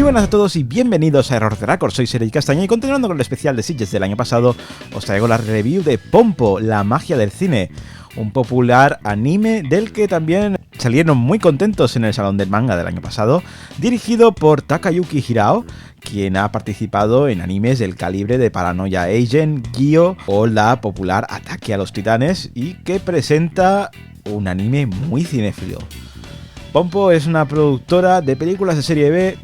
buenas a todos y bienvenidos a Error de Record, soy Sergi Castaña y continuando con el especial de Sitges del año pasado, os traigo la review de Pompo, la magia del cine, un popular anime del que también salieron muy contentos en el Salón del Manga del año pasado, dirigido por Takayuki Hirao, quien ha participado en animes del calibre de Paranoia Agent, Gyo o la popular Ataque a los Titanes y que presenta un anime muy cinéfilo. Pompo es una productora de películas de serie B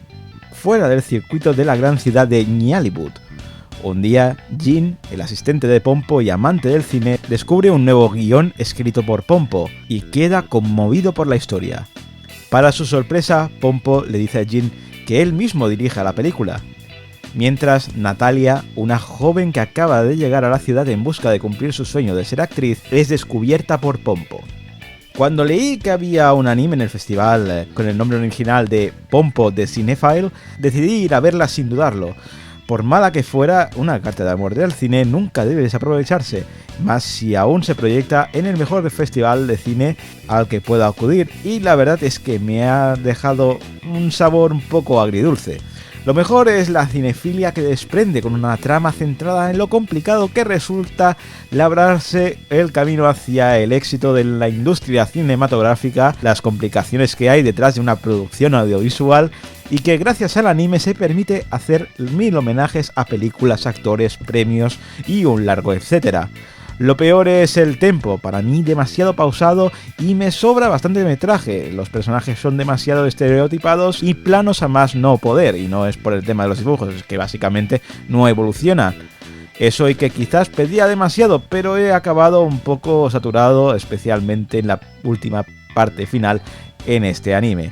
fuera del circuito de la gran ciudad de Nollywood. Un día, Jin, el asistente de Pompo y amante del cine, descubre un nuevo guión escrito por Pompo y queda conmovido por la historia. Para su sorpresa, Pompo le dice a Jin que él mismo dirija la película. Mientras, Natalia, una joven que acaba de llegar a la ciudad en busca de cumplir su sueño de ser actriz, es descubierta por Pompo. Cuando leí que había un anime en el festival con el nombre original de Pompo the Cinephile, decidí ir a verla sin dudarlo. Por mala que fuera, una carta de amor del cine nunca debe desaprovecharse, más si aún se proyecta en el mejor festival de cine al que pueda acudir, y la verdad es que me ha dejado un sabor un poco agridulce. Lo mejor es la cinefilia que desprende con una trama centrada en lo complicado que resulta labrarse el camino hacia el éxito de la industria cinematográfica, las complicaciones que hay detrás de una producción audiovisual y que gracias al anime se permite hacer 1000 homenajes a películas, actores, premios y un largo etcétera. Lo peor es el tempo, para mí demasiado pausado y me sobra bastante metraje. Los personajes son demasiado estereotipados y planos a más no poder, y no es por el tema de los dibujos, es que básicamente no evolucionan. Eso y que quizás pedía demasiado, pero he acabado un poco saturado, especialmente en la última parte final en este anime.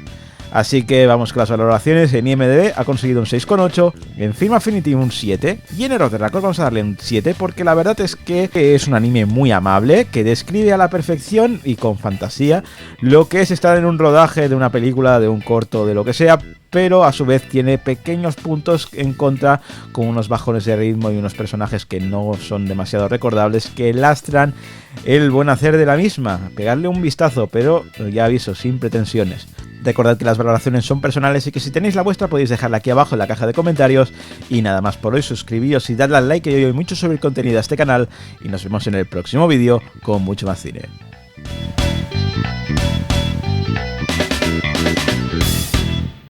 Así que vamos con las valoraciones. En IMDb ha conseguido un 6,8, en Film Affinity un 7 y en Error de Record vamos a darle un 7 porque la verdad es que es un anime muy amable que describe a la perfección y con fantasía lo que es estar en un rodaje de una película, de un corto, de lo que sea, pero a su vez tiene pequeños puntos en contra con unos bajones de ritmo y unos personajes que no son demasiado recordables que lastran el buen hacer de la misma. Pegarle un vistazo, pero ya aviso, sin pretensiones. Recordad que las valoraciones son personales y que si tenéis la vuestra podéis dejarla aquí abajo en la caja de comentarios. Y nada más por hoy, suscribíos y dadle al like, que yo doy mucho sobre el contenido de este canal. Y nos vemos en el próximo vídeo con mucho más cine.